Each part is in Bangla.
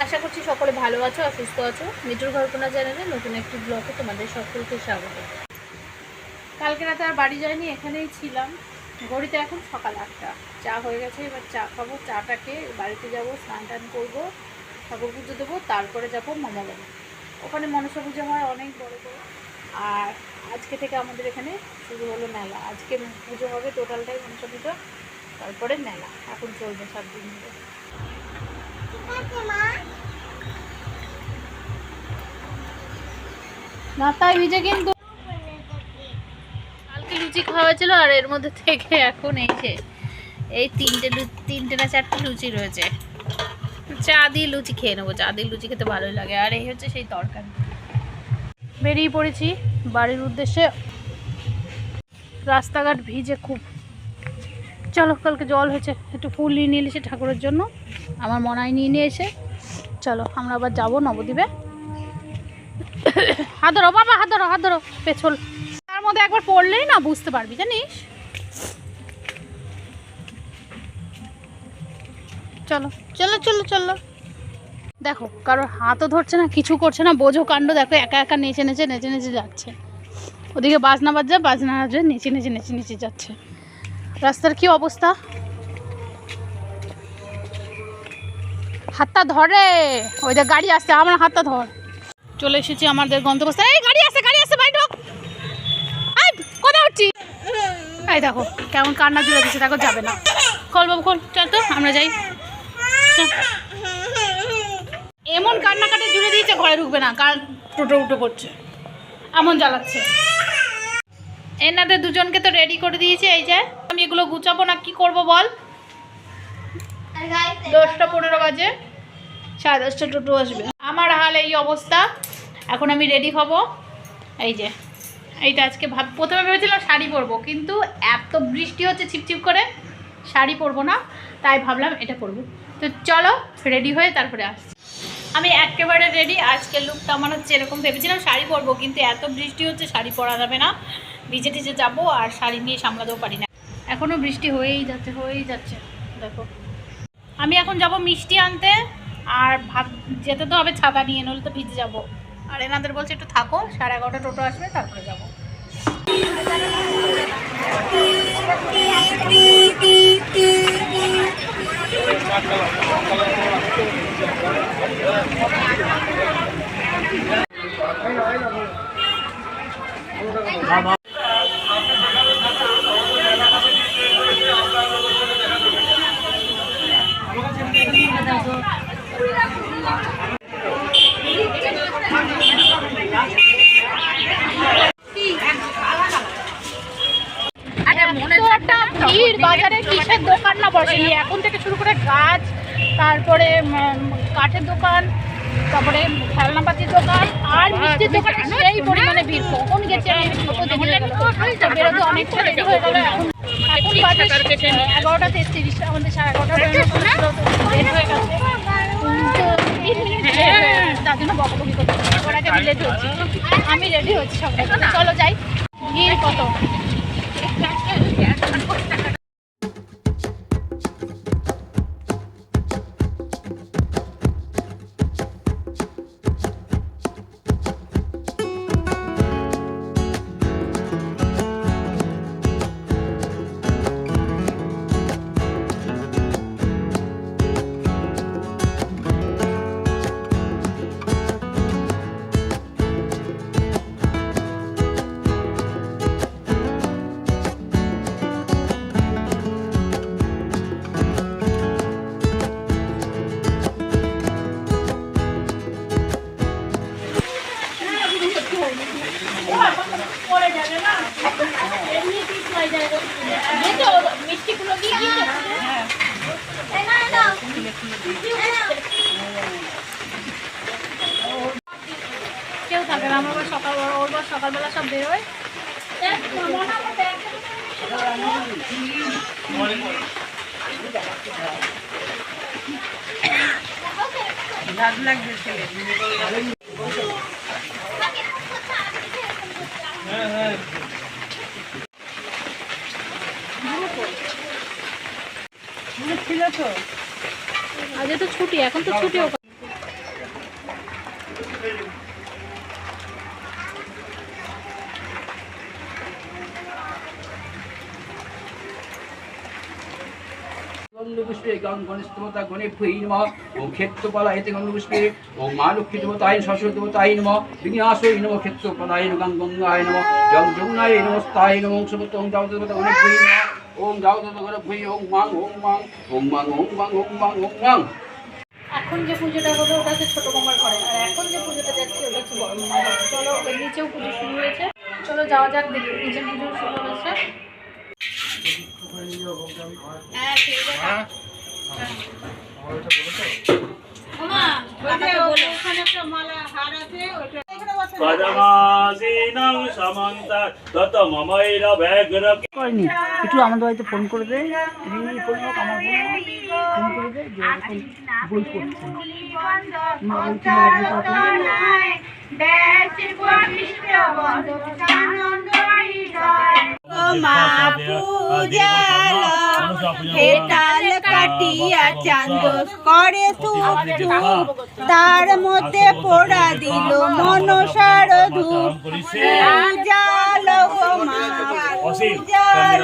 আশা করছি সকলে ভালো আছো আর সুস্থ আছো। মিঠুর ঘরকোনা চ্যানেলে নতুন একটি ব্লগে তোমাদের সকলকে স্বাগত। কালকে রাতে আর বাড়ি যাইনি, এখানেই ছিলাম। ঘড়িতে এখন সকাল 8টা। চা হয়ে গেছে, এবার চা খাবো। চাটা খেয়ে বাড়িতে যাবো, স্নান টান করবো, ঠাকুর পুজো দেবো, তারপরে যাবো মামা বাড়ি। ওখানে মনসা পুজো হয় অনেক বড় করে। আর আজকে থেকে আমাদের এখানে শুরু হলো মেলা। আজকে পুজো হবে টোটালটাই মনসা পুজো, তারপরে মেলা এখন চলবে 7 দিন ধরে। মাথায় ভিজে কিন্তু কালকে লুচি খাওয়া হয়েছিল, আর এর মধ্যে থেকে এখন এই তিনটে না 4টে লুচি রয়েছে। চা দিয়ে লুচি খেয়ে নেবো, চা দিয়ে লুচি খেতে ভালোই লাগে। আর এই হচ্ছে সেই তরকারি। বেরিয়ে পড়েছি বাড়ির উদ্দেশ্যে। রাস্তাঘাট ভিজে খুব। চলো, কালকে জল হয়েছে, একটু ফুল নিয়ে এসে ঠাকুরের জন্য আমার মনায় নিয়ে এসে চলো আমরা আবার যাবো নবদ্বীপে। হাত ধরো বাবা, হাত ধরো পেছল। তার মধ্যে একবার পড়লেই না বুঝতে পারবি, জানিস। চলো চলো চলো চলো। দেখো কারোর হাতও ধরছে না, কিছু করছে না, বোঝো কাণ্ড। দেখো একা একা নেচে নেচে যাচ্ছে। ওদিকে বাজনা বাজছে, নেচে যাচ্ছে। রাস্তার কি অবস্থা। হাতটা ধরে, ওই যে গাড়ি আসছে, আমার হাতটা ধর। চলে এসেছি আমাদের গন্তব্যস্থলে। এই গাড়ি আসছে ভাই, ঢোক। কোথায় উঠছি? এই দেখো কেমন কান্না জুড়ে দিচ্ছে, দেখো যাবে না। খোল বাবু খোল, চল তো আমরা যাই। এমন কান্নাকাটি জুড়ে দিয়েছে, ঘরে ঢুকবে না, কার টোটো করছে, এমন জ্বালাচ্ছে। এনাদের দুজনকে তো রেডি করে দিয়েছে। এই যে আমি এগুলো গুছাবো না, কি করব বল। 10টা 15 বাজে, 10:30 টোটো আসবে। আমার হাল এই অবস্থা। এখন আমি রেডি হব। এই যে এইটা আজকে প্রথমে ভেবেছিলাম শাড়ি পরবো, কিন্তু এত বৃষ্টি হচ্ছে ছিপছিপ করে, শাড়ি পরবো না, তাই ভাবলাম এটা পরবো। তো চলো রেডি হয়ে তারপরে আসছি। আমি একেবারে রেডি। আজকের লুকটা আমার হচ্ছে এরকম। ভেবেছিলাম শাড়ি পরবো, কিন্তু এত বৃষ্টি হচ্ছে শাড়ি পরা যাবে না, ভিজে টিজে যাবো, আর শাড়ি নিয়ে সামলাতেও পারি না। এখনও বৃষ্টি হয়েই যাচ্ছে। দেখো আমি এখন যাব মিষ্টি আনতে, আর যেতে তো হবে ছাতা নিয়ে, নইলে তো ভিজে যাবো। আর এনাদের বলছে একটু থাকো, 11:30 টোটো আসবে, তারপরে যাবো। বাজারে কিসের দোকান না বসেনি, এখন থেকে শুরু করে গাছ, তারপরে কাঠের দোকান, তারপরে খেলনাপাতির দোকান, আর মিষ্টির দোকানে সেই পরিমাণে ভিড়। কখন গেছে বেরোতে অনেকটা রেডি হয়ে গেল। এখন বাজে 11:33, আমাদের 11:30 লেট হয়ে গেছে। তার জন্য বকাবকি করছি, ওরাকে লেট হচ্ছে, আমি রেডি হচ্ছি সব। চলো যাই। ভিড় কত। মিষ্টিগুলো দিয়ে কেউ থাকে না। আমার সকালবেলা সব বেরোয়। ছিল তো, আজ তো ছুটি, এখন তো ছুটিও গন্ধপুষ্পে গণেশদেবতা গণেভ্যৈ নমঃ। ওম ক্ষেত্রপালায়েতে গন্ধপুষ্পে। ওম মা লক্ষ্মী দেবতায় সরস্বতী দেবতায় নমঃ। বিঘ্নাশয় নমঃ ক্ষেত্রপালায় গঙ্গায় নমঃ। জং যমুনায় নমস্তায় নমঃ। ওম দেবতা গণেভ্যৈ নমঃ। ওম দেবতা গণেভ্যৈ ওম মাং ওম মাং ওম মাং ওম মাং ওম মাং ওম মাং। এখন যে পুজোটা হলো ওটা হচ্ছে ছোটো মামার ঘরে, আর এখন যে পুজোটা যাচ্ছে ওটা হচ্ছে বড় মামার ঘরে। চলো ওর নিচেও পুজো শুরু হয়েছে, চলো যাওয়া যাক, দেখি নিচের পুজো শুরু হয়েছে। হ্যাঁ ঠিক আছে। একটু আমাদের বাড়িতে ফোন করে দে, ফোন হোক আমার ফোন করে দে যে এরকম বই পড়ছে মা হেতাল কাটিয়া চাঁদ করে চুপ তার মধ্যে পোড়া দিল মনসার ধূপ পূজাল গো মা পূজাল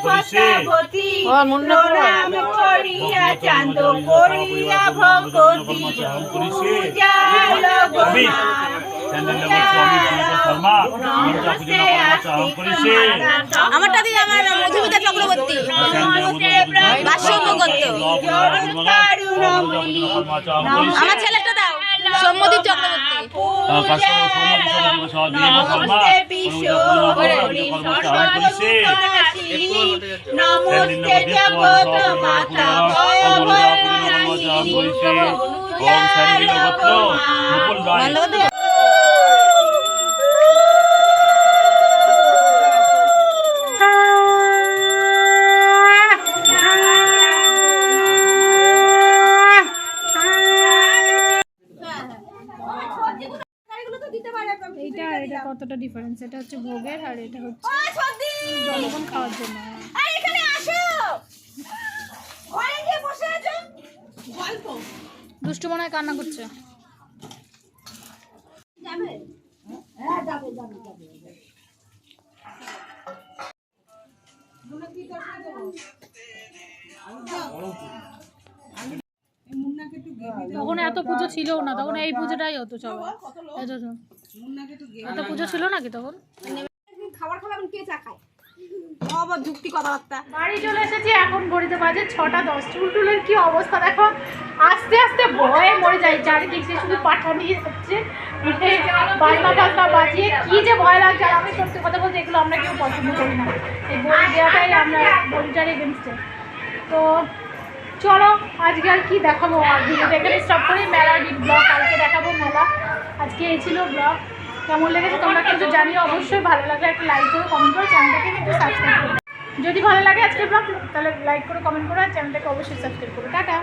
পদ্মাবতী প্রণাম করিয়া চাঁদ করিয়া ভগবতী পূজাল গো মা আমারটা দিয়ে আমার মধুমিতা চক্রবর্তী আমার ছেলেটা দাও সম্মতি চক্রবর্তী নমস্তে জগৎ মাতা এটা কতটা ডিফারেন্স, এটা হচ্ছে ভোগের আর এটা হচ্ছে জনগণ খাওয়ার জন্য। দুষ্টু মনে হয় কান্না করছে। তখন এত পুজো ছিল না, তখন এই পুজোটাই হতো সবাই। এত পুজো ছিল নাকি তখন? খাবার খাওয়া কে চা খায় আবার যুক্তি কথাবার্তা। বাড়ি চলে এসেছি, এখন ঘড়িতে বাজে 6টা 10। চুলটুলের কি অবস্থা দেখো, আস্তে আস্তে ভয়ে মরে যায়। চারিদিকে শুধু পাঠানি হচ্ছে, বাজনা টাজনা বাজিয়ে কি যে ভয় লাগছে। আর আমি সত্যি কথা বলতে এগুলো আমরা কেউ পছন্দ করি না, এই বলি দেওয়াটাই আমরা বলিটার এগেনস্টে। তো চলো আজকে আর কি দেখাবো, আর ভিডিওটা এখানে স্টপ করি। মেলার ব্লগ কালকে দেখাবো মেলা। আজকে এই ছিল ব্লগ। কেমন লেগেছে তোমরা কিন্তু জানিও অবশ্যই। ভালো লাগলে একটা লাইক করো, কমেন্ট করো, চ্যানেলটাকে কিন্তু সাবস্ক্রাইব করো। যদি ভালো লাগে আজকের ব্লগ তাহলে লাইক করো, কমেন্ট করো, আর চ্যানেলটাকে অবশ্যই সাবস্ক্রাইব করো। টাটা।